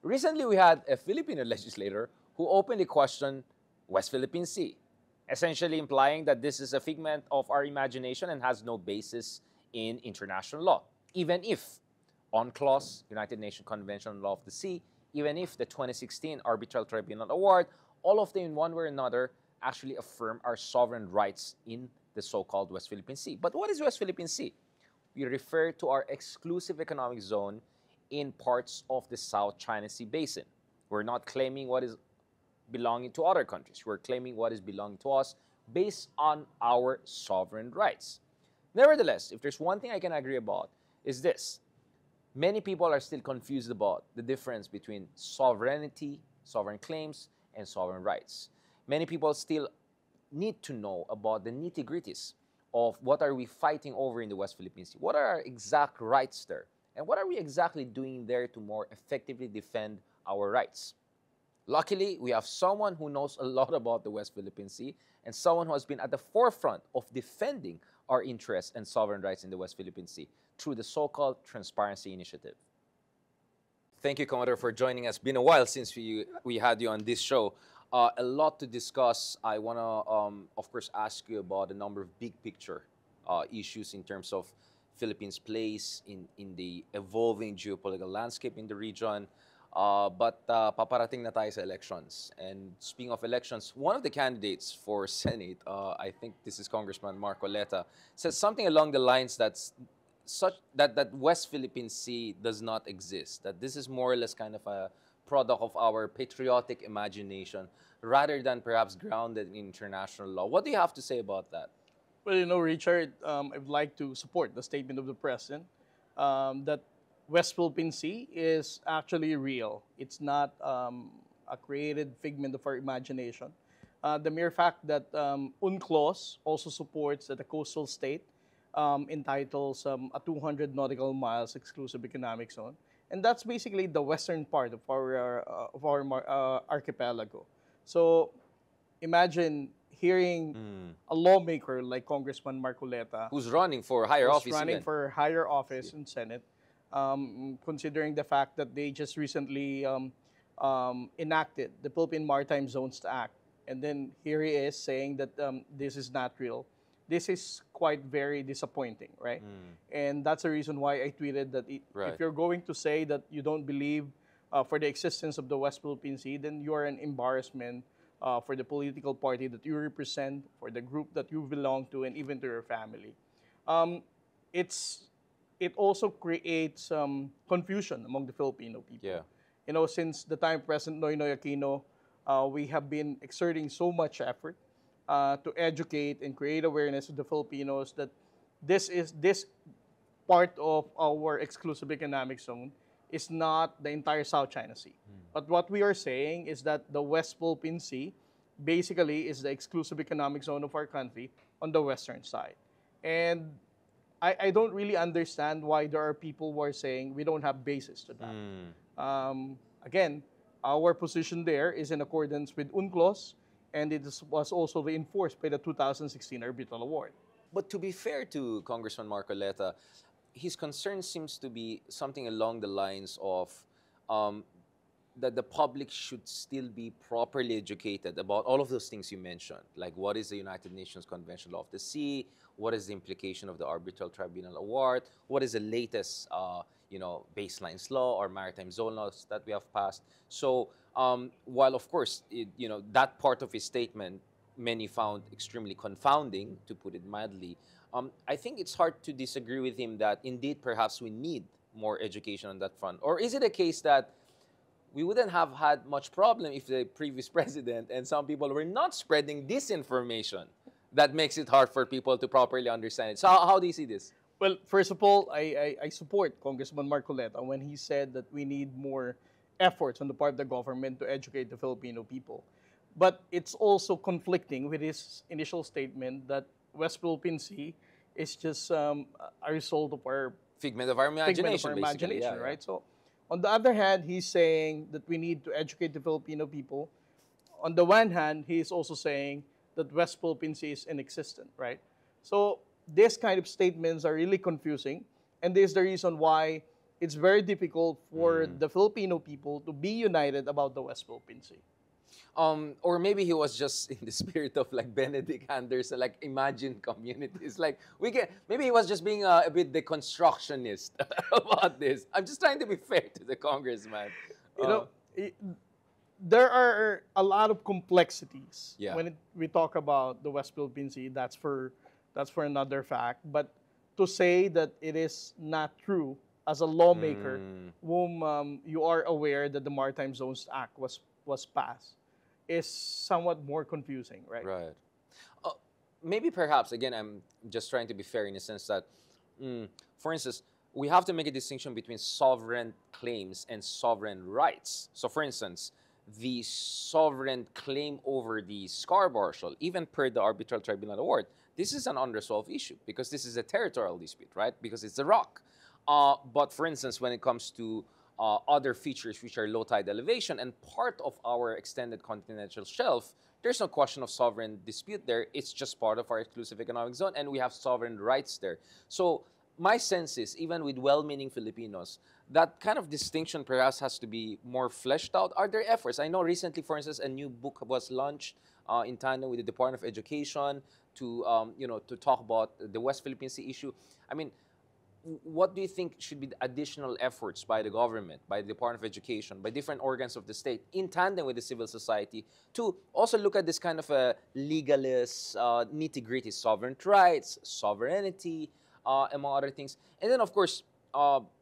Recently, we had a Filipino legislator who openly questioned West Philippine Sea, essentially implying that this is a figment of our imagination and has no basis in international law, even if UNCLOS, United Nations Convention on Law of the Sea, even if the 2016 Arbitral Tribunal Award, all of them in one way or another actually affirm our sovereign rights in the so-called West Philippine Sea. But what is West Philippine Sea? We refer to our exclusive economic zone in parts of the South China Sea Basin. We're not claiming what is belonging to other countries. We're claiming what is belonging to us based on our sovereign rights. Nevertheless, if there's one thing I can agree about, is this. Many people are still confused about the difference between sovereignty, sovereign claims, and sovereign rights. Many people still need to know about the nitty-gritties of what are we fighting over in the West Philippine Sea. What are our exact rights there? And what are we exactly doing there to more effectively defend our rights? Luckily, we have someone who knows a lot about the West Philippine Sea and someone who has been at the forefront of defending our interests and sovereign rights in the West Philippine Sea through the so-called Transparency Initiative. Thank you, Commodore, for joining us. Been a while since we had you on this show. A lot to discuss. I want to, of course, ask you about a number of big picture issues in terms of Philippines' place in the evolving geopolitical landscape in the region. But paparating na tayo sa elections. And speaking of elections, one of the candidates for Senate, I think this is Congressman Marcoleta, says something along the lines that West Philippine Sea does not exist, that this is more or less kind of a product of our patriotic imagination rather than perhaps grounded in international law. What do you have to say about that? Well, Richard, I'd like to support the statement of the President that West Philippine Sea is actually real. It's not a created figment of our imagination. The mere fact that UNCLOS also supports that a coastal state entitles a 200 nautical miles exclusive economic zone, and that's basically the western part of our archipelago. So imagine hearing a lawmaker like Congressman Marcoleta, Who's running for higher office running even? for higher office in Senate, considering the fact that they just recently enacted the Philippine Maritime Zones Act. And then here he is saying that this is not real. This is quite very disappointing, right? And that's the reason why I tweeted that Right. if you're going to say that you don't believe for the existence of the West Philippine Sea, then you are an embarrassment for the political party that you represent, for the group that you belong to, and even to your family. It also creates confusion among the Filipino people. Yeah. Since the time of President Noynoy Aquino, we have been exerting so much effort to educate and create awareness of the Filipinos that this part of our exclusive economic zone is not the entire South China Sea. But what we are saying is that the West Philippine Sea basically is the exclusive economic zone of our country on the western side. And I don't really understand why there are people who are saying we don't have basis to that. Again, our position there is in accordance with UNCLOS, and was also reinforced by the 2016 Arbitral Award. But to be fair to Congressman Marcoleta, his concern seems to be something along the lines of that the public should still be properly educated about all of those things you mentioned, like what is the United Nations Convention Law of the Sea, what is the implication of the Arbitral Tribunal Award, what is the latest baselines law or maritime zone laws that we have passed. So while of course that part of his statement many found extremely confounding, to put it mildly, I think it's hard to disagree with him that indeed perhaps we need more education on that front. Or is it a case that we wouldn't have had much problem if the previous president and some people were not spreading disinformation that makes it hard for people to properly understand it? So how do you see this? Well, first of all, I support Congressman Marcoleta when he said that we need more efforts on the part of the government to educate the Filipino people. But it's also conflicting with his initial statement that West Philippine Sea is just a result of our figment of our imagination, imagination, yeah, right? Yeah. So, on the other hand, he's saying that we need to educate the Filipino people. On the one hand, he is also saying that West Philippine Sea is inexistent, right? So, this kind of statements are really confusing, and this is the reason why it's very difficult for the Filipino people to be united about the West Philippine Sea. Or maybe he was just in the spirit of like Benedict Anderson, like imagine communities. Like maybe he was just being a bit deconstructionist about this. I'm just trying to be fair to the congressman. You know, there are a lot of complexities Yeah. when we talk about the West Philippine Sea. That's for another fact. But to say that it is not true as a lawmaker, whom you are aware that the Maritime Zones Act was passed, is somewhat more confusing, right? Right. Maybe perhaps, again, I'm just trying to be fair in the sense that, for instance, we have to make a distinction between sovereign claims and sovereign rights. So, for instance, the sovereign claim over the Scarborough Shoal, even per the Arbitral Tribunal Award, this is an unresolved issue because this is a territorial dispute, right? Because it's a rock. But for instance, when it comes to other features which are low tide elevation and part of our extended continental shelf, there's no question of sovereign dispute there. It's just part of our exclusive economic zone, and we have sovereign rights there. So my sense is, even with well-meaning Filipinos, that kind of distinction perhaps has to be more fleshed out. Are there efforts? I know recently, for instance, a new book was launched in tandem with the Department of Education to to talk about the West Philippine Sea issue. I mean, what do you think should be the additional efforts by the government, by the Department of Education, by different organs of the state, in tandem with the civil society, to also look at this kind of a legalist, nitty-gritty sovereign rights, sovereignty, among other things. And then, of course,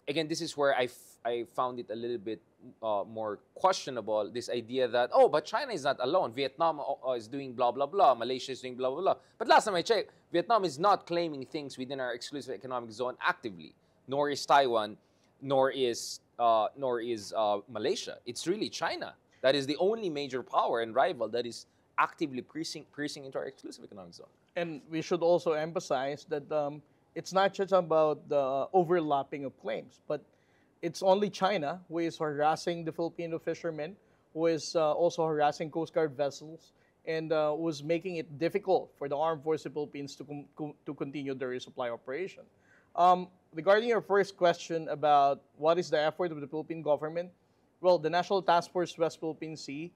again, this is where I found it a little bit more questionable, this idea that, oh, but China is not alone. Vietnam is doing blah, blah, blah. Malaysia is doing blah, blah, blah. But last time I checked, Vietnam is not claiming things within our exclusive economic zone actively, nor is Taiwan, nor is Malaysia. It's really China. That is the only major power and rival that is actively piercing into our exclusive economic zone. And we should also emphasize that it's not just about the overlapping of claims, but it's only China who is harassing the Filipino fishermen, who is also harassing Coast Guard vessels, and was making it difficult for the Armed Forces of the Philippines to continue their resupply operation. Regarding your first question about what is the effort of the Philippine government, well, the National Task Force West Philippine Sea,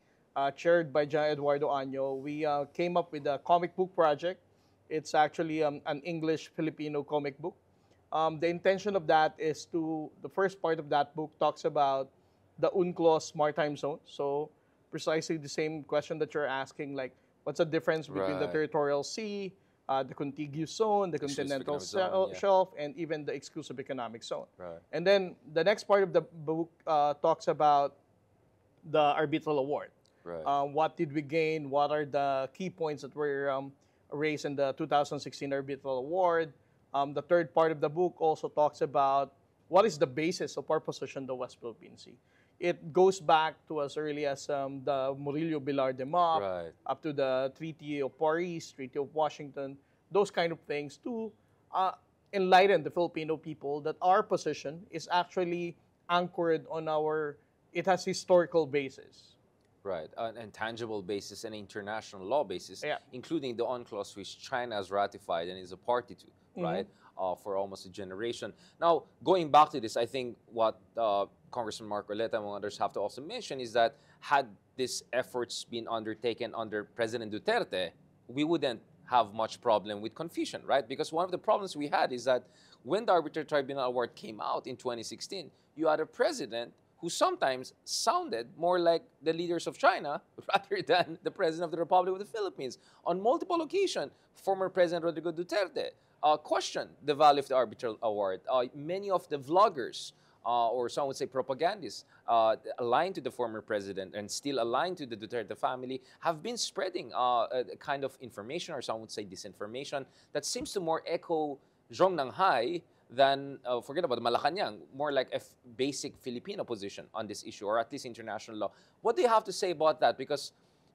chaired by John Eduardo Año, we came up with a comic book project. It's actually an English-Filipino comic book. The intention of that is the first part of that book talks about the UNCLOS maritime zone. So precisely the same question that you're asking, like what's the difference between the territorial sea, the contiguous zone, the continental shelf, and even the exclusive economic zone. Right. And then the next part of the book talks about the arbitral award. Right. What did we gain? What are the key points that were raised in the 2016 arbitral award? The third part of the book also talks about what is the basis of our position in the West Philippine Sea. It goes back to as early as the Murillo-Velarde map, up to the Treaty of Paris, Treaty of Washington, those kind of things to enlighten the Filipino people that our position is actually anchored on it has historical basis. Right, an intangible basis and international law basis, including the UNCLOS, which China has ratified and is a party to, right, for almost a generation. Now, going back to this, I think what Congressman Marcoleta and others have to also mention is that had these efforts been undertaken under President Duterte, we wouldn't have much problem with confusion, right? Because one of the problems we had is that when the Arbitral Tribunal Award came out in 2016, you had a president who sometimes sounded more like the leaders of China rather than the President of the Republic of the Philippines. On multiple occasions, former President Rodrigo Duterte questioned the value of the Arbitral Award. Many of the vloggers, or some would say propagandists, aligned to the former president and still aligned to the Duterte family, have been spreading a kind of information, or some would say disinformation, that seems to more echo Zhong Nanghai than, forget about Malacanang, more like a basic Filipino position on this issue, or at least international law. What do you have to say about that? Because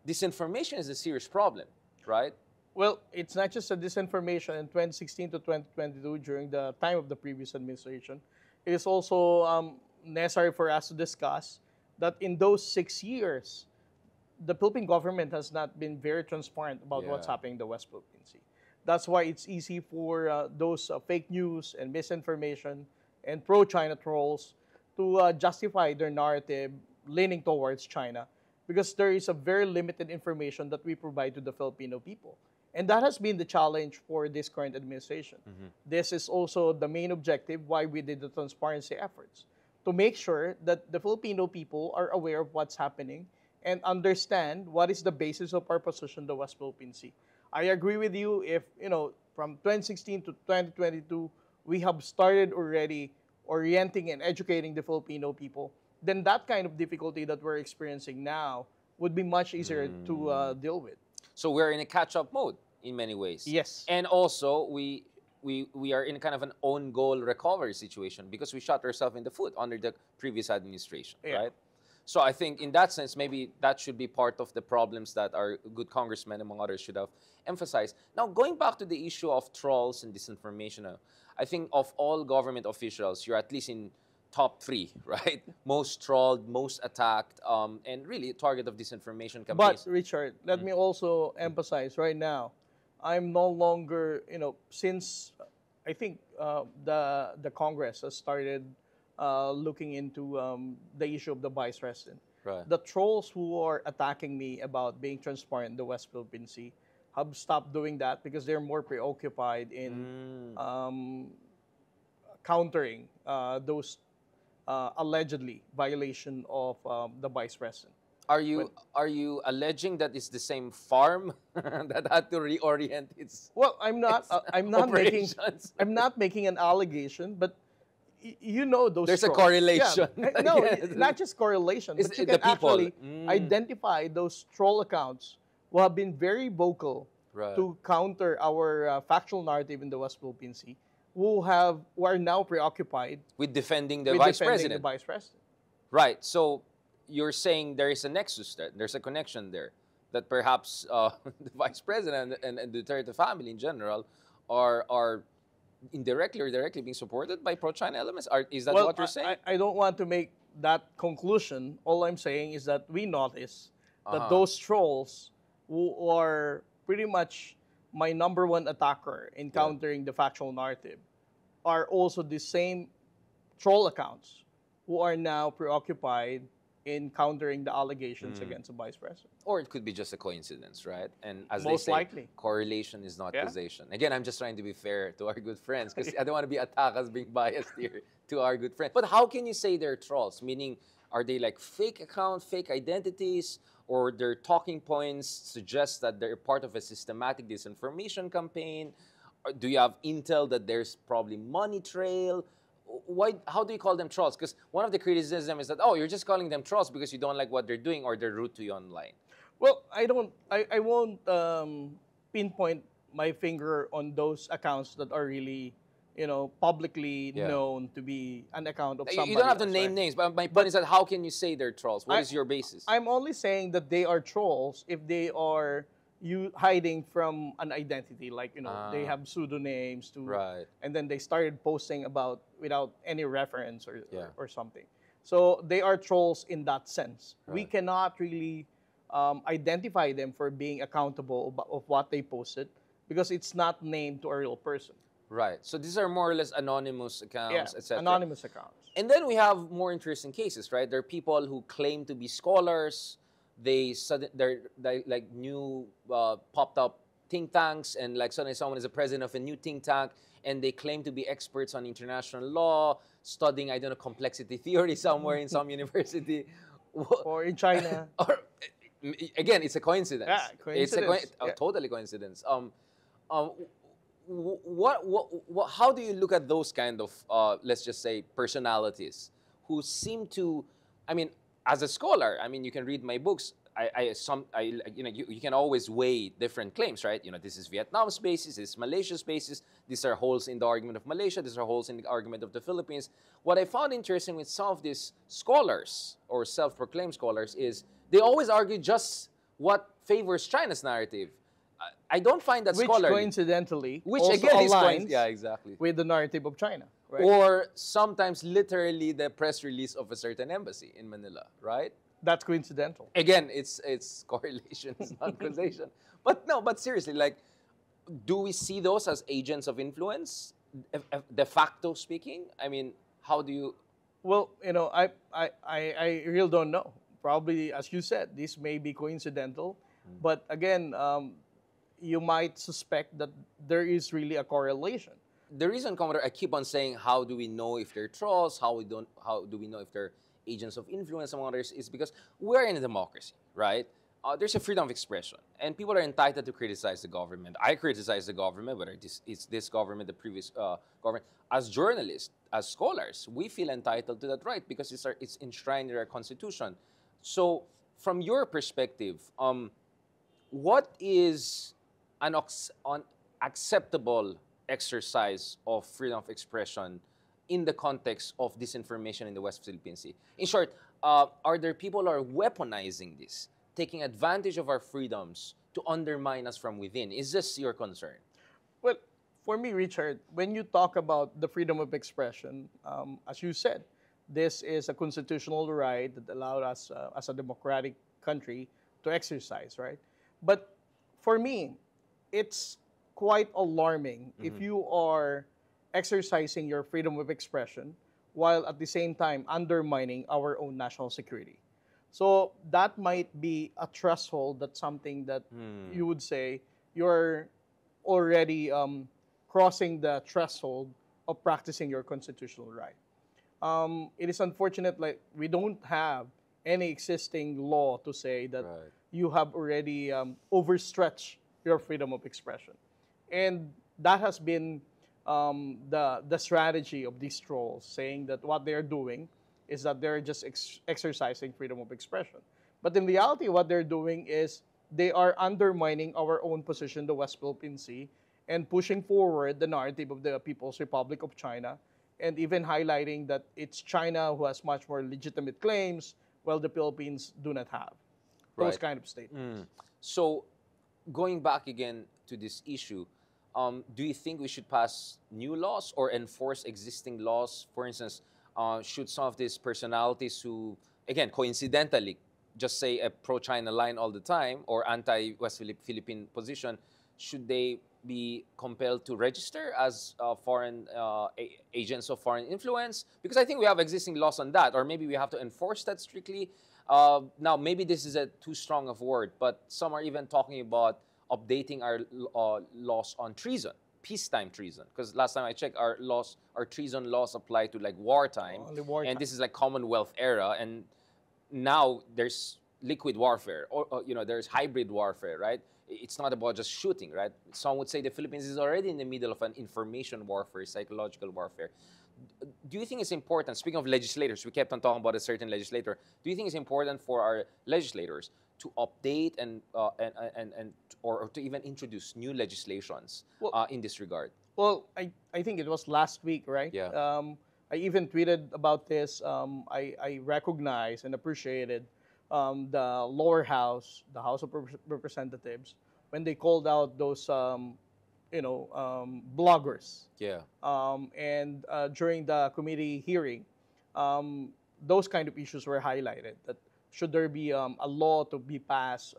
disinformation is a serious problem, right? Well, it's not just a disinformation in 2016 to 2022 during the time of the previous administration. It is also necessary for us to discuss that in those 6 years, the Philippine government has not been very transparent about what's happening in the West Philippine Sea. That's why it's easy for those fake news and misinformation and pro-China trolls to justify their narrative leaning towards China, because there is a very limited information that we provide to the Filipino people. And that has been the challenge for this current administration. This is also the main objective why we did the transparency efforts, to make sure that the Filipino people are aware of what's happening and understand what is the basis of our position in the West Philippine Sea. I agree with you if, from 2016 to 2022, we have started already orienting and educating the Filipino people, then that kind of difficulty that we're experiencing now would be much easier to deal with. So we're in a catch-up mode in many ways. Yes. And also, we are in kind of an own goal recovery situation because we shot ourselves in the foot under the previous administration, right? So I think in that sense, maybe that should be part of the problems that our good congressmen, among others, should have emphasized. Now, going back to the issue of trolls and disinformation, I think of all government officials, you're at least in top 3, right? Most trolled, most attacked, and really a target of disinformation campaigns. But, Richard, let me also emphasize right now, I'm no longer, since I think the Congress has started looking into the issue of the vice president. Right. The trolls who are attacking me about being transparent in the West Philippine Sea have stopped doing that because they're more preoccupied in countering those allegedly violation of the vice president. Are you alleging that it's the same farm that had to reorient its? Well, I'm not operations? I'm not making an allegation, but those. There's trolls. a correlation. Yeah. No, not just correlation, It's but you the can people. actually identify those troll accounts who have been very vocal to counter our factual narrative in the West Philippine Sea, who are now preoccupied with defending the vice president. The vice president. Right. So you're saying there is a nexus there. There's a connection there that perhaps the vice president and the Duterte family in general are indirectly or directly being supported by pro-China elements? Is that what you're saying? I don't want to make that conclusion. All I'm saying is that we notice that those trolls who are pretty much my number one attacker in countering the factual narrative are also the same troll accounts who are now preoccupied in countering the allegations against the vice president. Or it could be just a coincidence, right? And as Most they say, likely. correlation is not causation. Again, I'm just trying to be fair to our good friends because I don't want to be attacked as being biased here to our good friends. But how can you say they're trolls? Meaning, are they like fake accounts, fake identities, or their talking points suggest that they're part of a systematic disinformation campaign? Or do you have intel that there's probably money trail? How do you call them trolls? Because one of the criticism is that, you're just calling them trolls because you don't like what they're doing or they're rude to you online. Well, I won't pinpoint my finger on those accounts that are really, publicly known to be an account of somebody. You don't have to else, name right? names, but my point is that how can you say they're trolls? What is your basis? I'm only saying that they are trolls if they are hiding from an identity, like they have pseudonyms and then they started posting about without any reference or something. So they are trolls in that sense. We cannot really identify them for being accountable of what they posted because it's not named to a real person. Right. So these are more or less anonymous accounts, etc. Anonymous accounts. And then we have more interesting cases, right? There are people who claim to be scholars. They're like new popped up think tanks, and like suddenly someone is the president of a new think tank, and they claim to be experts on international law, studying complexity theory somewhere in some university, or in China. Or again, it's a coincidence. Yeah, coincidence. It's totally coincidence. How do you look at those kind of let's just say personalities who seem to, as a scholar, you can read my books. You can always weigh different claims, right? This is Vietnam's basis, this is Malaysia's basis. These are holes in the argument of Malaysia. These are holes in the argument of the Philippines. What I found interesting with some of these scholars or self-proclaimed scholars is they always argue just what favors China's narrative. I don't find that scholarly. Coincidentally, which also again is aligns with the narrative of China. Right? Or sometimes literally the press release of a certain embassy in Manila, right? That's coincidental. Again, it's correlation, it's not causation. But seriously, do we see those as agents of influence, de facto speaking? How do you? Well, I really don't know. Probably, as you said, this may be coincidental, but again, you might suspect that there is really a correlation. The reason, Commodore, I keep on saying, how do we know if they're trolls? How do we know if they're agents of influence among others? Is because we're in a democracy, right? There's a freedom of expression, and people are entitled to criticize the government. I criticize the government, whether it's this government, the previous government. As journalists, as scholars, we feel entitled to that right because it's enshrined in our constitution. So, from your perspective, what is an acceptable exercise of freedom of expression in the context of disinformation in the West Philippine Sea? In short, are there people who are weaponizing this, taking advantage of our freedoms to undermine us from within? Is this your concern? Well, for me, Richard, when you talk about the freedom of expression, as you said, this is a constitutional right that allowed us, as a democratic country, to exercise, right? But for me, it's quite alarming if you are exercising your freedom of expression while at the same time undermining our own national security. So that might be a threshold. That's something that you would say you're already crossing the threshold of practicing your constitutional right. It is unfortunate, like we don't have any existing law to say that Right. you have already overstretched your freedom of expression, and that has been the strategy of these trolls, saying that what they're doing is that they're just exercising freedom of expression. But in reality, what they're doing is they are undermining our own position, the West Philippine Sea, and pushing forward the narrative of the People's Republic of China, and even highlighting that it's China who has much more legitimate claims, while the Philippines do not have. Those Right. kind of statements. So, going back again to this issue, do you think we should pass new laws or enforce existing laws? For instance, should some of these personalities who, again, coincidentally, just say a pro-China line all the time or anti-West Philippine position, should they be compelled to register as foreign agents of foreign influence? Because I think we have existing laws on that, or maybe we have to enforce that strictly. Now, maybe this is a too strong of word, but some are even talking about updating our laws on treason, peacetime treason. Because last time I checked, our treason laws apply to like wartime, Only wartime. and this is like Commonwealth era, and now there's liquid warfare, or there's hybrid warfare, right? It's not about just shooting, right? Some would say the Philippines is already in the middle of an information warfare, psychological warfare. Do you think it's important, speaking of legislators, we kept on talking about a certain legislator, do you think it's important for our legislators to update or to even introduce new legislations in this regard? Well, I think it was last week, right? Yeah. I even tweeted about this. I recognized and appreciated the lower house, the House of Representatives, when they called out those, bloggers. Yeah. And during the committee hearing, those kind of issues were highlighted. That should there be a law to be passed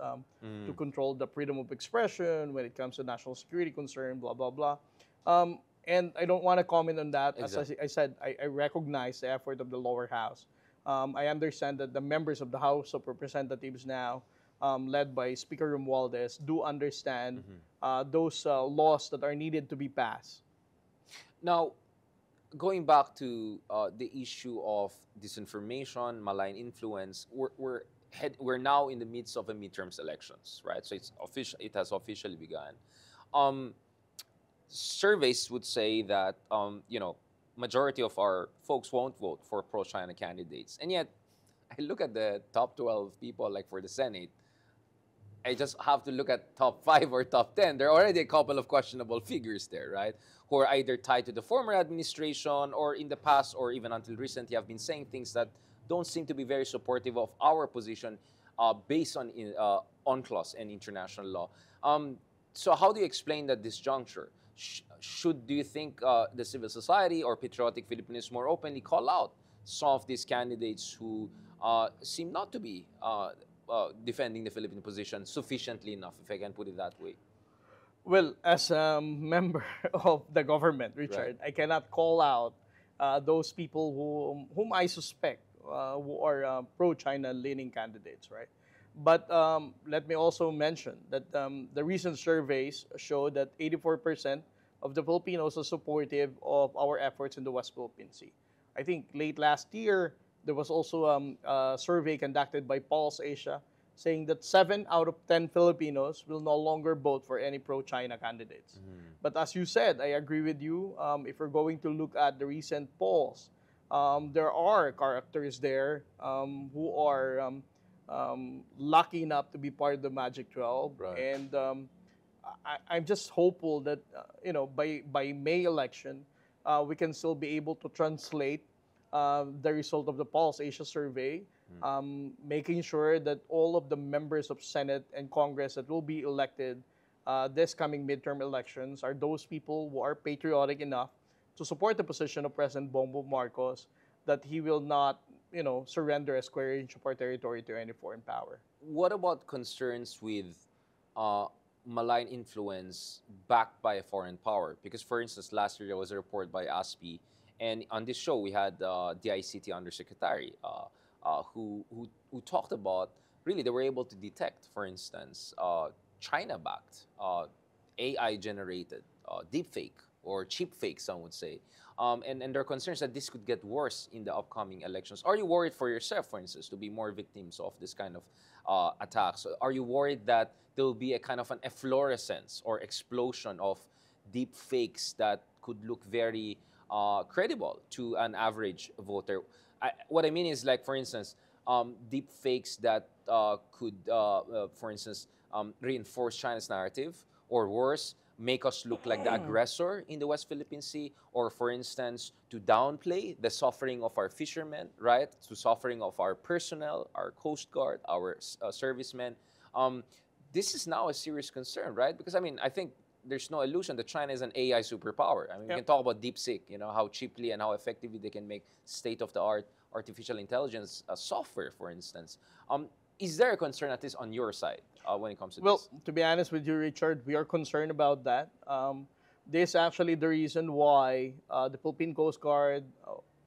to control the freedom of expression when it comes to national security concern, blah, blah, blah. And I don't want to comment on that. Exactly. As I said, I recognize the effort of the lower house. I understand that the members of the House of Representatives now, led by Speaker Romualdez, do understand those laws that are needed to be passed. Now, going back to the issue of disinformation, malign influence, we're now in the midst of a midterms elections, right? So it's official. It has officially begun. Surveys would say that majority of our folks won't vote for pro-China candidates, and yet I look at the top 12 people, like for the Senate. I just have to look at top 5 or top 10. There are already a couple of questionable figures there, right? Who are either tied to the former administration or in the past or even until recently have been saying things that don't seem to be very supportive of our position based on UNCLOS and international law. So how do you explain that disjuncture? Do you think the civil society or patriotic Filipinos more openly call out some of these candidates who seem not to be defending the Philippine position sufficiently enough, if I can put it that way? Well, as a member of the government, Richard, Right. I cannot call out those people whom I suspect who are pro-China leaning candidates, right? But let me also mention that the recent surveys show that 84% of the Filipinos are supportive of our efforts in the West Philippine Sea. I think late last year, there was also a survey conducted by Pulse Asia saying that 7 out of 10 Filipinos will no longer vote for any pro-China candidates. But as you said, I agree with you. If we're going to look at the recent polls, there are characters there who are lucky enough to be part of the Magic 12. Right. And I'm just hopeful that, by May election, we can still be able to translate the result of the Pulse Asia survey, making sure that all of the members of Senate and Congress that will be elected this coming midterm elections are those people who are patriotic enough to support the position of President Bongbong Marcos, that he will not, surrender a square inch of our territory to any foreign power. What about concerns with malign influence backed by a foreign power? Because, for instance, last year there was a report by ASPI, and on this show we had the ICT Undersecretary who talked about, really, they were able to detect, for instance, China-backed, AI-generated deepfake or cheap fake, some would say. And there are concerns that this could get worse in the upcoming elections. Are you worried for yourself, for instance, to be more victims of this kind of attacks? Are you worried that there will be a kind of an efflorescence or explosion of deep fakes that could look very credible to an average voter? What I mean is, like, for instance, deep fakes that could, for instance, reinforce China's narrative, or worse, make us look like the aggressor in the West Philippine Sea, or, for instance, to downplay the suffering of our fishermen, right? To suffering of our personnel, our Coast Guard, our servicemen. This is now a serious concern, right? Because, I mean, I think there's no illusion that China is an AI superpower. I mean, we can talk about DeepSeek, how cheaply and how effectively they can make state-of-the-art artificial intelligence software, for instance. Is there a concern, at least on your side, when it comes to this? Well, to be honest with you, Richard, we are concerned about that. This is actually the reason why the Philippine Coast Guard,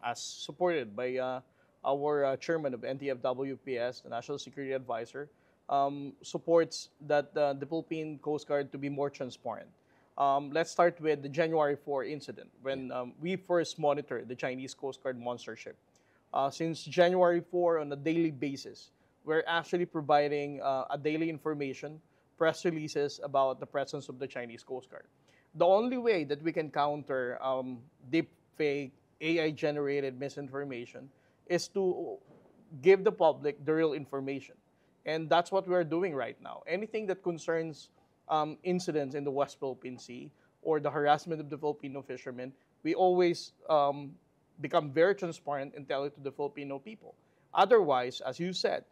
as supported by our chairman of NTF-WPS, the National Security Advisor, supports that the Philippine Coast Guard to be more transparent. Let's start with the January 4 incident, when we first monitored the Chinese Coast Guard monster ship. Since January 4, on a daily basis, we're actually providing a daily information, press releases about the presence of the Chinese Coast Guard. The only way that we can counter deep fake, AI-generated misinformation is to give the public the real information. And that's what we're doing right now. Anything that concerns incidents in the West Philippine Sea or the harassment of the Filipino fishermen, we always become very transparent and tell it to the Filipino people. Otherwise, as you said,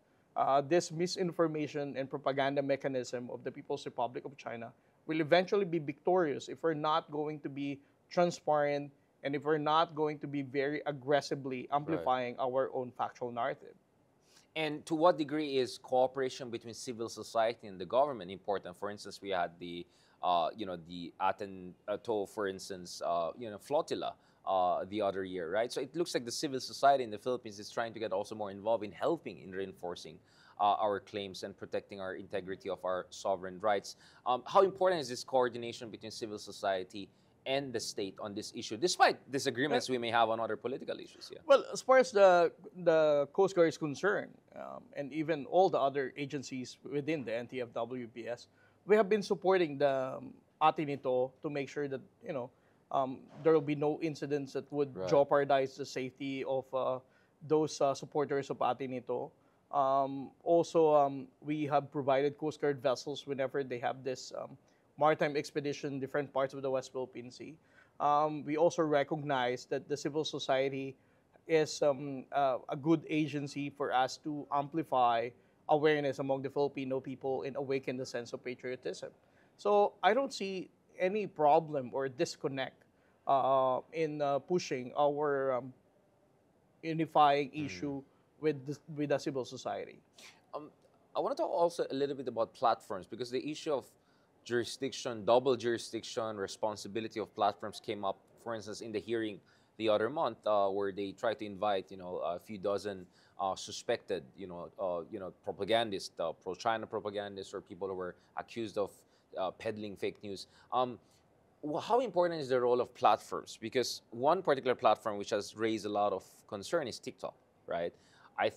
this misinformation and propaganda mechanism of the People's Republic of China will eventually be victorious if we're not going to be transparent and if we're not going to be very aggressively amplifying our own factual narrative. And to what degree is cooperation between civil society and the government important? For instance, we had the Aten Tow, for instance, flotilla the other year, right? So it looks like the civil society in the Philippines is trying to get also more involved in helping in reinforcing our claims and protecting our integrity of our sovereign rights. How important is this coordination between civil society and the state on this issue, despite disagreements we may have on other political issues? Yeah. Well, as far as the Coast Guard is concerned, and even all the other agencies within the NTF-WPS, we have been supporting the Atinito to make sure that there will be no incidents that would jeopardize the safety of those supporters of Atinito. Also, we have provided Coast Guard vessels whenever they have this maritime expedition in different parts of the West Philippine Sea. We also recognize that the civil society is a good agency for us to amplify awareness among the Filipino people and awaken the sense of patriotism. So I don't see any problem or disconnect in pushing our unifying issue with the civil society. I want to talk also a little bit about platforms, because the issue of jurisdiction, double jurisdiction, responsibility of platforms came up, for instance, in the hearing the other month, where they tried to invite, a few dozen suspected, propagandists, pro-China propagandists, or people who were accused of peddling fake news. How important is the role of platforms? Because one particular platform which has raised a lot of concern is TikTok, right? I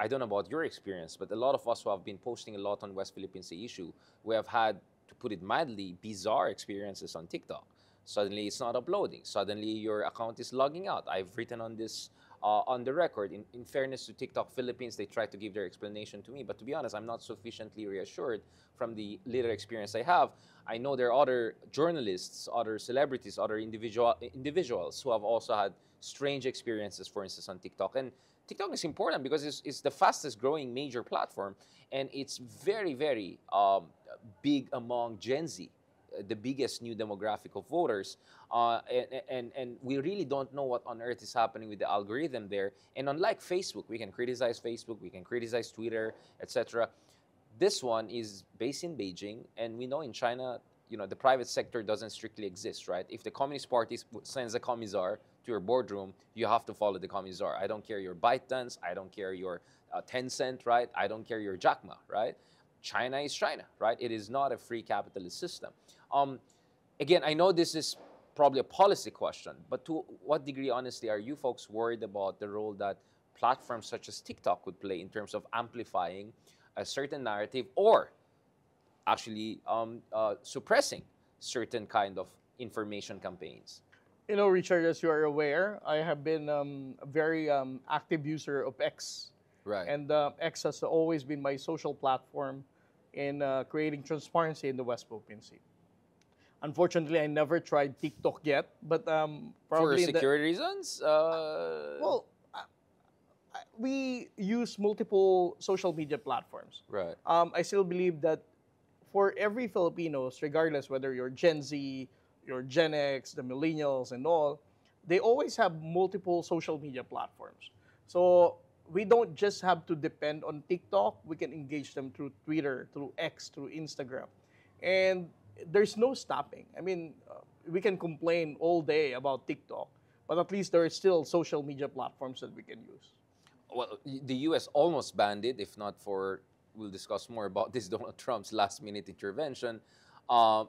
don't know about your experience, but a lot of us who have been posting a lot on West Philippine Sea issue, we have had, to put it mildly, bizarre experiences on TikTok. Suddenly it's not uploading. Suddenly your account is logging out. I've written on this on the record. In fairness to TikTok Philippines, they tried to give their explanation to me. But to be honest, I'm not sufficiently reassured from the little experience I have. I know there are other journalists, other celebrities, other individuals who have also had strange experiences, for instance, on TikTok. And TikTok is important because it's the fastest growing major platform, and it's very, very big among Gen Z, the biggest new demographic of voters. And we really don't know what on earth is happening with the algorithm there. And unlike Facebook, we can criticize Facebook, we can criticize Twitter, etc. This one is based in Beijing, and we know in China, the private sector doesn't strictly exist, right? If the Communist Party sends a commissar to your boardroom, you have to follow the commissar. I don't care your ByteDance, I don't care your Tencent, right? I don't care your Jack Ma, right? China is China, right? It is not a free capitalist system. Again, I know this is probably a policy question, but to what degree, honestly, are you folks worried about the role that platforms such as TikTok would play in terms of amplifying a certain narrative, or actually suppressing certain kind of information campaigns? Richard, as you are aware, I have been a very active user of X. Right. And X has always been my social platform in creating transparency in the West Philippine Sea. Unfortunately, I never tried TikTok yet, but For probably security reasons? well, we use multiple social media platforms. Right. I still believe that for every Filipinos, regardless whether you're Gen Z, you're Gen X, the millennials, and all, they always have multiple social media platforms. So we don't just have to depend on TikTok. We can engage them through Twitter, through X, through Instagram. And there's no stopping. I mean, we can complain all day about TikTok, but at least there are still social media platforms that we can use. Well, the U.S. almost banned it, if not for, we'll discuss more about this, Donald Trump's last-minute intervention. A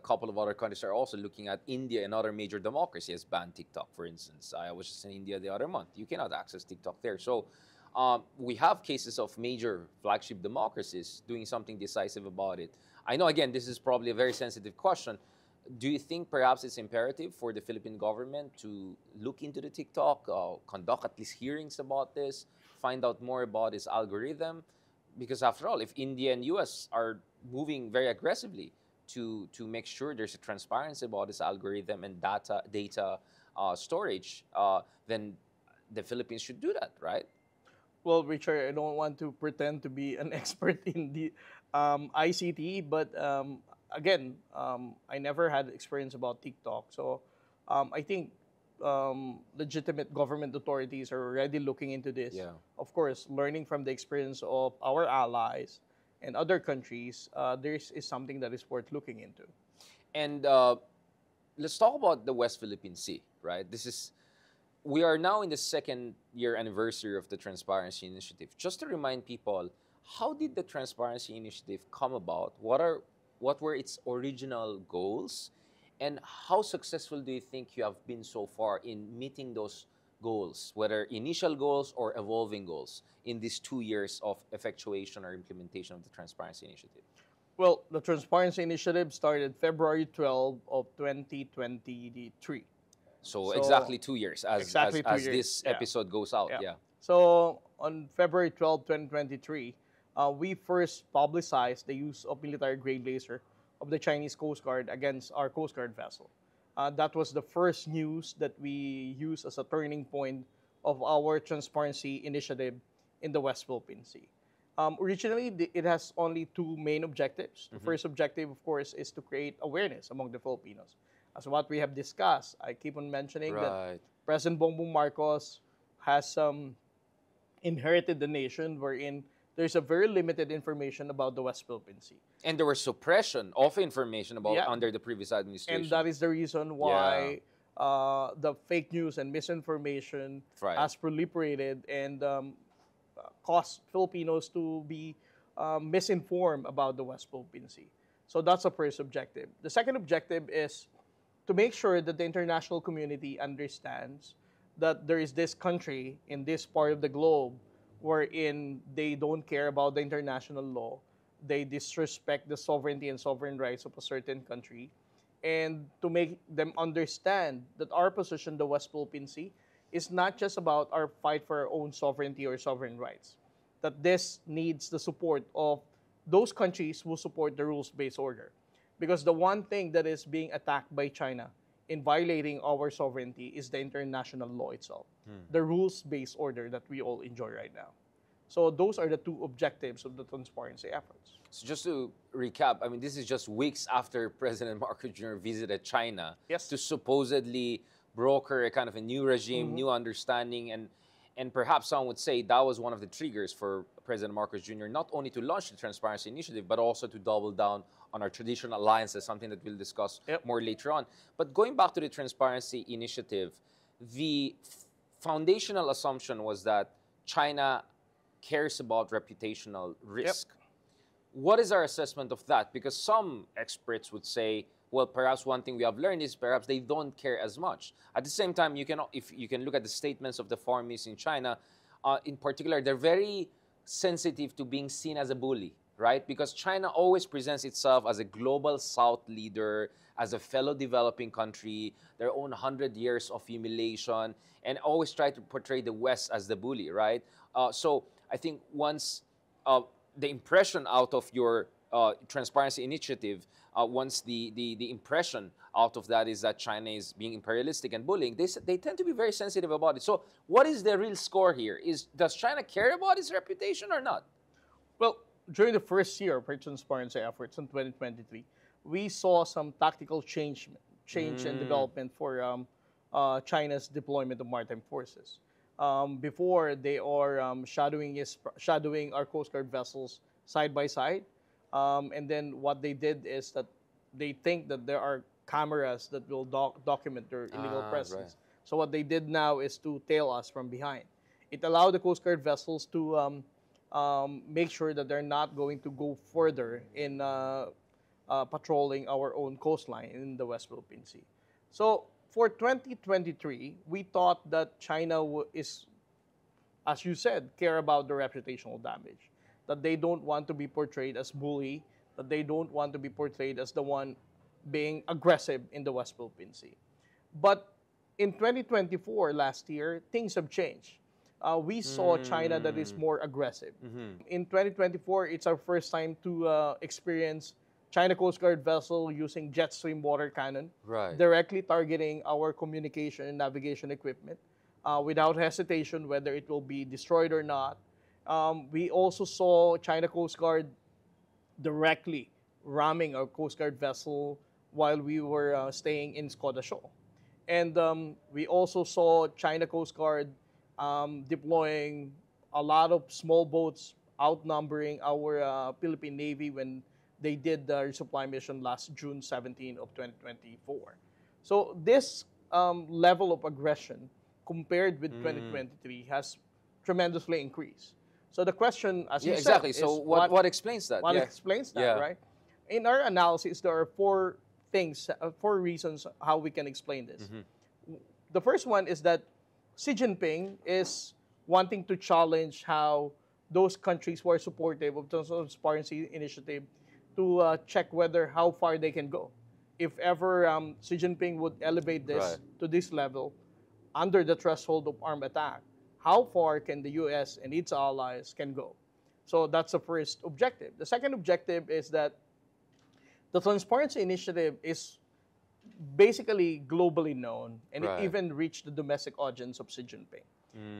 couple of other countries are also looking at. India, another major democracy, has banned TikTok, for instance. I was just in India the other month. You cannot access TikTok there. So we have cases of major flagship democracies doing something decisive about it. I know, again, this is probably a very sensitive question. Do you think perhaps it's imperative for the Philippine government to look into the TikTok, conduct at least hearings about this, find out more about its algorithm? Because after all, if India and US are moving very aggressively to make sure there's a transparency about this algorithm and data storage, then the Philippines should do that, right? Well, Richard, I don't want to pretend to be an expert in the ICT, but again, I never had experience about TikTok. So I think legitimate government authorities are already looking into this. Yeah. Of course, learning from the experience of our allies and other countries, this is something that is worth looking into. And let's talk about the West Philippine Sea, right? We are now in the second year anniversary of the Transparency Initiative. Just to remind people, how did the Transparency Initiative come about? What were its original goals? And how successful do you think you have been so far in meeting those goals, whether initial goals or evolving goals, in these 2 years of effectuation or implementation of the Transparency Initiative? Well, the Transparency Initiative started February 12 of 2023. So exactly 2 years as 2 years, this yeah. episode goes out. Yeah. So on February 12, 2023, we first publicized the use of military-grade laser of the Chinese Coast Guard against our Coast Guard vessel. That was the first news that we used as a turning point of our transparency initiative in the West Philippine Sea. Originally, it has only two main objectives. The first objective, of course, is to create awareness among the Filipinos. As what we have discussed, I keep on mentioning that President Bongbong Marcos has inherited the nation wherein there's a very limited information about the West Philippine Sea. And there was suppression of information about under the previous administration. And that is the reason why the fake news and misinformation Right. has proliferated and caused Filipinos to be misinformed about the West Philippine Sea. So that's the first objective. The second objective is to make sure that the international community understands that there is this country in this part of the globe wherein they don't care about the international law, they disrespect the sovereignty and sovereign rights of a certain country, and to make them understand that our position, the West Philippine Sea, is not just about our fight for our own sovereignty or sovereign rights, that this needs the support of those countries who support the rules-based order. Because the one thing that is being attacked by China in violating our sovereignty is the international law itself, the rules-based order that we all enjoy right now. So those are the two objectives of the transparency efforts. So just to recap, I mean, this is just weeks after President Marcos Jr. visited China Yes. to supposedly broker a kind of a new regime, new understanding, and perhaps some would say that was one of the triggers for President Marcos Jr. not only to launch the Transparency Initiative, but also to double down on our traditional alliances, something that we'll discuss more later on. But going back to the Transparency Initiative, the foundational assumption was that China cares about reputational risk. What is our assessment of that? Because some experts would say, well, perhaps one thing we have learned is perhaps they don't care as much. At the same time, if you can look at the statements of the foreign minister in China, in particular, they're very sensitive to being seen as a bully, right? Because China always presents itself as a global South leader, as a fellow developing country, their own 100 years of humiliation, and always try to portray the West as the bully, right? So I think once the impression out of your Transparency Initiative, once the impression out of that is that China is being imperialistic and bullying, they tend to be very sensitive about it. So what is the real score here? Does China care about its reputation or not? Well, during the first year of our transparency efforts in 2023, we saw some tactical change and development for China's deployment of maritime forces. Before, they are shadowing our Coast Guard vessels side by side. And then what they did is that they think that there are cameras that will document their illegal presence. Right. So what they did now is to tail us from behind. It allowed the Coast Guard vessels to make sure that they're not going to go further in patrolling our own coastline in the West Philippine Sea. So for 2023, we thought that China is, as you said, care about the reputational damage, that they don't want to be portrayed as bully, that they don't want to be portrayed as the one being aggressive in the West Philippine Sea. But in 2024, last year, things have changed. We saw China that is more aggressive. In 2024, it's our first time to experience China Coast Guard vessel using jet stream water cannon, directly targeting our communication and navigation equipment without hesitation, whether it will be destroyed or not. We also saw China Coast Guard directly ramming our Coast Guard vessel while we were staying in Skoda Shoal. And we also saw China Coast Guard deploying a lot of small boats, outnumbering our Philippine Navy when they did the resupply mission last June 17 of 2024. So this level of aggression compared with 2023 has tremendously increased. So the question, as you said, is so what explains that? What explains that, right? In our analysis, there are four reasons how we can explain this. The first one is that Xi Jinping is wanting to challenge how those countries who are supportive of the Transparency Initiative to check how far they can go. If ever Xi Jinping would elevate this to this level, under the threshold of armed attack, how far can the U.S. and its allies can go? So that's the first objective. The second objective is that the Transparency Initiative is basically globally known, and it even reached the domestic audience of Xi Jinping.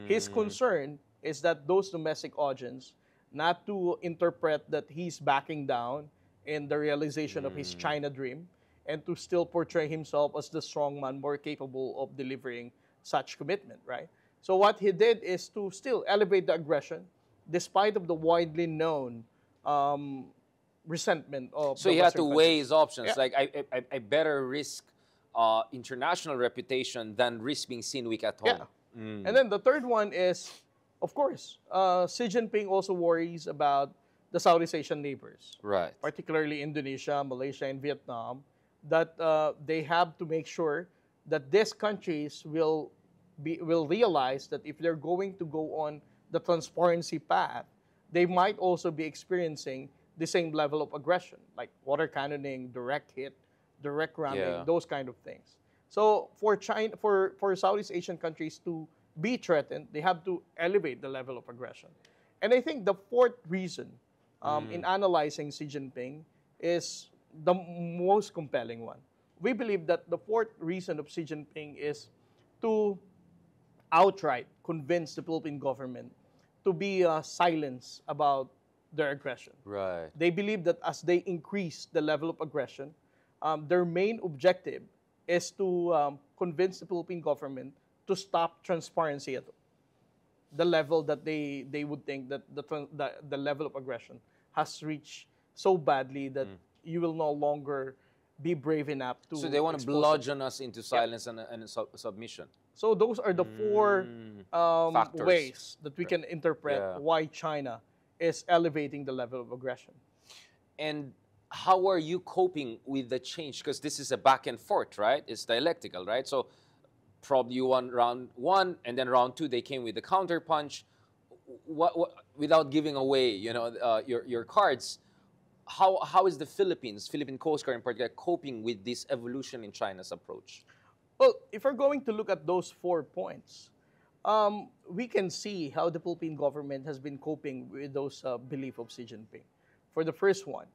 His concern is that those domestic audience not to interpret that he's backing down in the realization of his China dream, and to still portray himself as the strongman more capable of delivering such commitment, right? So what he did is to still elevate the aggression, despite of the widely known resentment of. So he had to weigh his options. Like I better risk international reputation than risk being seen weak at home. Yeah. And then the third one is, of course, Xi Jinping also worries about the Southeast Asian neighbors, Right. particularly Indonesia, Malaysia, and Vietnam, that they have to make sure that these countries will realize that if they're going to go on the transparency path, they might also be experiencing the same level of aggression, like water cannoning, direct hit, direct ramming, Yeah. those kind of things. So for China, for Southeast Asian countries to be threatened, they have to elevate the level of aggression. And I think the fourth reason in analyzing Xi Jinping is the most compelling one. We believe that the fourth reason of Xi Jinping is to outright convince the Philippine government to be silenced about their aggression. Right. They believe that as they increase the level of aggression, their main objective is to convince the Philippine government to stop transparency at the level that they would think that the level of aggression has reached so badly that you will no longer be brave enough to. So they want to expose it. bludgeon us into silence and submission. So those are the four Factors. ways that we can interpret Yeah. why China is elevating the level of aggression. And how are you coping with the change? Because this is a back and forth, right? It's dialectical, right? So probably you won round one, and then round two they came with the counter punch. What without giving away, your cards? How is the Philippine Coast Guard in particular, coping with this evolution in China's approach? Well, if we're going to look at those 4 points, we can see how the Philippine government has been coping with those beliefs of Xi Jinping. For the first one,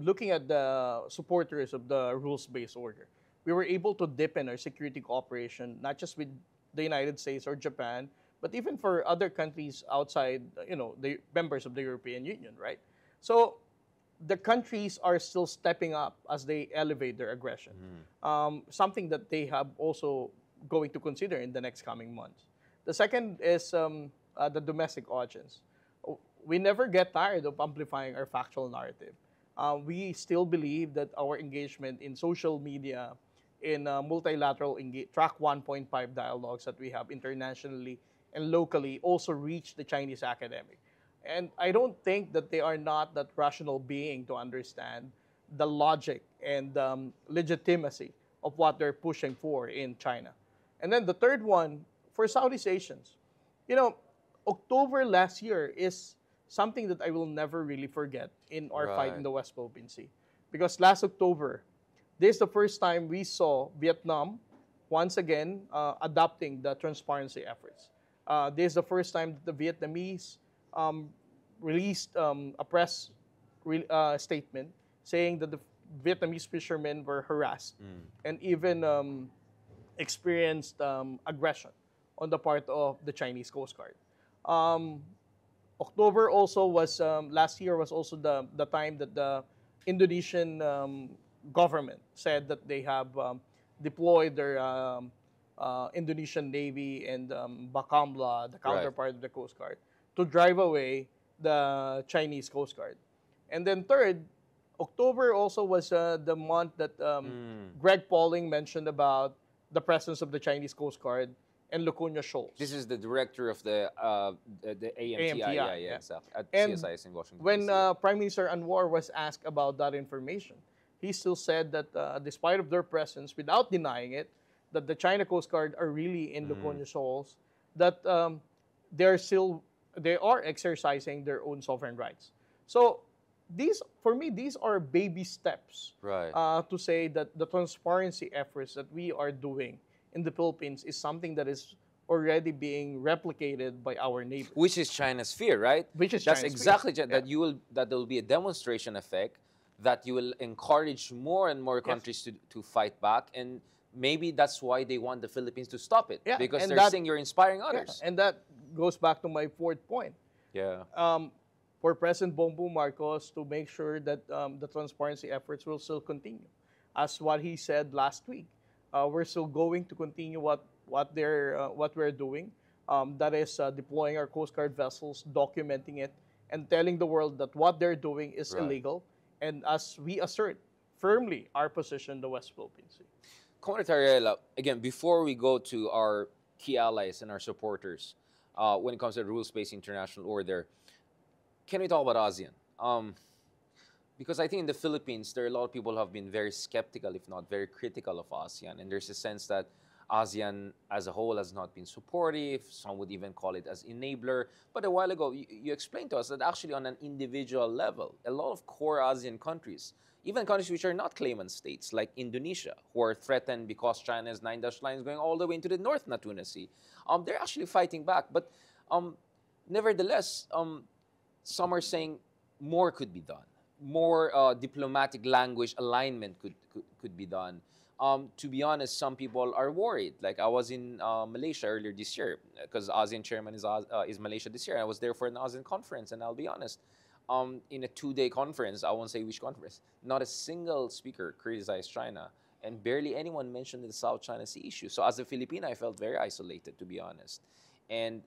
looking at the supporters of the rules-based order, we were able to deepen our security cooperation, not just with the United States or Japan, but even for other countries outside, the members of the European Union, right? So the countries are still stepping up as they elevate their aggression. Something that they have also going to consider in the next coming months. The second is the domestic audience. We never get tired of amplifying our factual narrative. We still believe that our engagement in social media, in multilateral track 1.5 dialogues that we have internationally and locally also reach the Chinese academic. And I don't think that they are not that rational being to understand the logic and legitimacy of what they're pushing for in China. And then the third one, for Southeast Asians, October last year is something that I will never really forget in our fight in the West Philippine Sea. Because last October, this is the first time we saw Vietnam once again adopting the transparency efforts. This is the first time that the Vietnamese released a press statement saying that the Vietnamese fishermen were harassed and even experienced aggression on the part of the Chinese Coast Guard. October also was, last year was also the time that the Indonesian government said that they have deployed their Indonesian Navy and Bakamla, the counterpart of the Coast Guard, to drive away the Chinese Coast Guard. And then third, October also was the month that Greg Pauling mentioned about the presence of the Chinese Coast Guard and Lacuna Shoals. This is the director of the AMTI, yeah. at And CSIS in Washington, when DC. Prime Minister Anwar was asked about that information, he still said that despite of their presence, without denying it, that the China Coast Guard are really in Lacuna Shoals, that they are exercising their own sovereign rights. So for me, these are baby steps to say that the transparency efforts that we are doing in the Philippines is something that is already being replicated by our neighbors. Which is China's fear, right? Which is That's China's exactly fear. that there will be a demonstration effect, that you will encourage more and more countries to fight back, and maybe that's why they want the Philippines to stop it, because they're saying you're inspiring others. And that goes back to my fourth point. Yeah. For President Bongbong Marcos to make sure that the transparency efforts will still continue. As what he said last week, we're still going to continue what we're doing. That is deploying our Coast Guard vessels, documenting it, and telling the world that what they're doing is illegal. And as we assert firmly our position in the West Philippine Sea. Commodore Tarriela, again, before we go to our key allies and our supporters, when it comes to rules-based international order, can we talk about ASEAN? Because I think in the Philippines, there are a lot of people who have been very skeptical, if not very critical of ASEAN. And there's a sense that ASEAN as a whole has not been supportive. Some would even call it as enabler. But a while ago, you explained to us that actually on an individual level, a lot of core ASEAN countries, even countries which are not claimant states, like Indonesia, who are threatened because China's nine-dash line is going all the way into the North Natuna Sea, they're actually fighting back. But nevertheless, some are saying more could be done. More diplomatic language alignment could be done. To be honest, some people are worried. Like I was in Malaysia earlier this year because ASEAN chairman is Malaysia this year. I was there for an ASEAN conference, and I'll be honest, in a 2-day conference, I won't say which conference, not a single speaker criticized China, and barely anyone mentioned the South China Sea issue. So as a Filipino, I felt very isolated, to be honest. And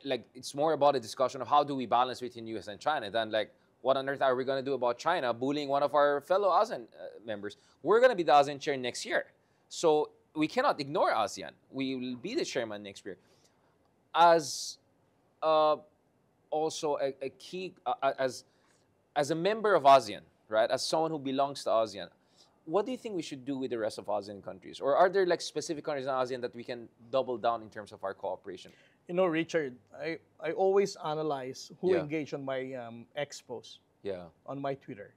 like it's more about a discussion of how do we balance between U.S. and China than like what on earth are we going to do about China bullying one of our fellow ASEAN members? We're going to be the ASEAN chair next year. So we cannot ignore ASEAN. We will be the chairman next year. As also a key, as a member of ASEAN, right? As someone who belongs to ASEAN, what do you think we should do with the rest of ASEAN countries? Or are there like specific countries in ASEAN that we can double down in terms of our cooperation? You know, Richard, I always analyze who Yeah. engaged on my X post Yeah. on my Twitter.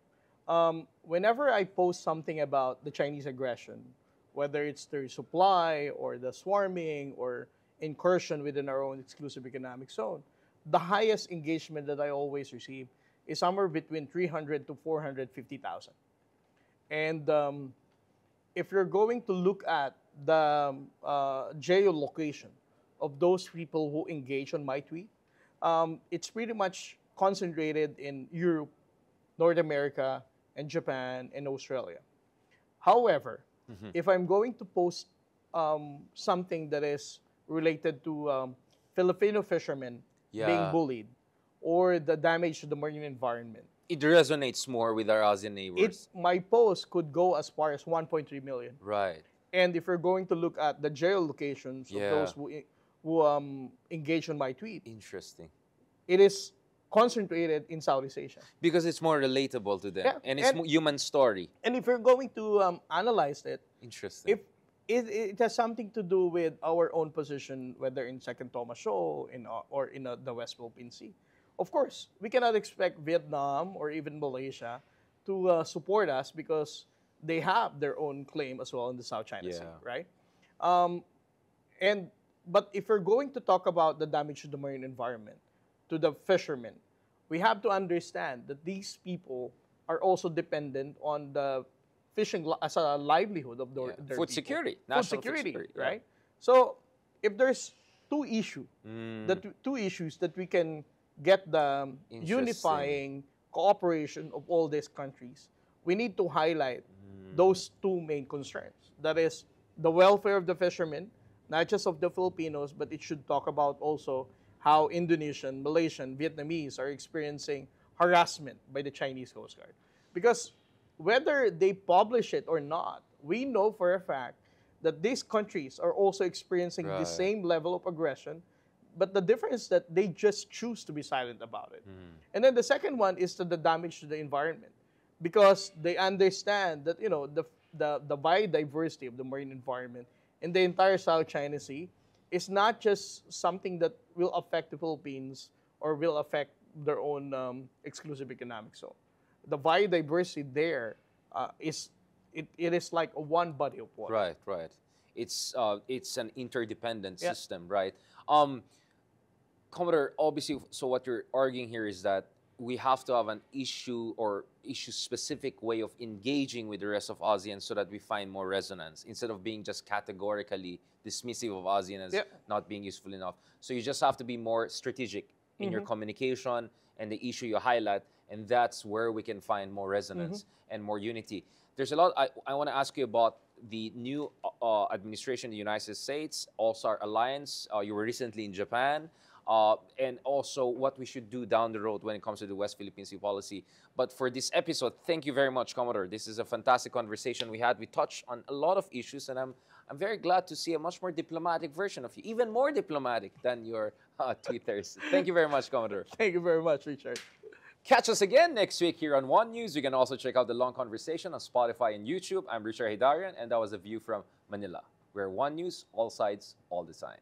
Whenever I post something about the Chinese aggression, whether it's their supply or the swarming or incursion within our own exclusive economic zone, the highest engagement that I always receive is somewhere between 300 to 450,000. And if you're going to look at the geolocation of those people who engage on my tweet, it's pretty much concentrated in Europe, North America, and Japan, and Australia. However, if I'm going to post something that is related to Filipino fishermen being Yeah. bullied or the damage to the marine environment, It resonates more with our ASEAN neighbors. my post could go as far as 1.3 million. Right. And if you're going to look at the geolocations Yeah. of those who engage on my tweet, Interesting. it is concentrated in Southeast Asia. Because it's more relatable to them. Yeah, And it's and- human story. And if you're going to analyze it, Interesting. if it has something to do with our own position, whether in Second Thomas Shoal or in the West Philippine Sea. Of course, we cannot expect Vietnam or even Malaysia to support us because they have their own claim as well in the South China Sea, Yeah. right? But if we're going to talk about the damage to the marine environment, to the fishermen, we have to understand that these people are also dependent on the fishing as a livelihood of their Food people. security. Food National security, yeah. right? So if there's two issues Mm. that we can get the Interesting. unifying cooperation of all these countries, we need to highlight those two main concerns. That is the welfare of the fishermen, not just of the Filipinos, but it should talk about also how Indonesian, Malaysian, Vietnamese are experiencing harassment by the Chinese Coast Guard. Because whether they publish it or not, we know for a fact that these countries are also experiencing the Right. same level of aggression, but the difference is that they just choose to be silent about it. And then the second one is the damage to the environment, because they understand that the biodiversity of the marine environment in the entire South China Sea is not just something that will affect the Philippines or will affect their own exclusive economic zone. The biodiversity there is like a one body of water. Right, right. It's an interdependent Yeah. system, right? Commodore, obviously, so what you're arguing here is that we have to have an issue-specific way of engaging with the rest of ASEAN so that we find more resonance instead of being just categorically dismissive of ASEAN as Yeah. not being useful enough. So you just have to be more strategic in your communication and the issue you highlight, and that's where we can find more resonance and more unity. There's a lot I want to ask you about the new administration in the United States, All-Star Alliance. You were recently in Japan. and also what we should do down the road when it comes to the West Philippine Sea policy. But for this episode, thank you very much, Commodore. This is a fantastic conversation we had. We touched on a lot of issues, and I'm very glad to see a much more diplomatic version of you, even more diplomatic than your tweeters. Thank you very much, Commodore. Thank you very much, Richard. Catch us again next week here on One News. You can also check out the long conversation on Spotify and YouTube. I'm Richard Hidarian, and that was A View from Manila. We're One News, all sides, all the time.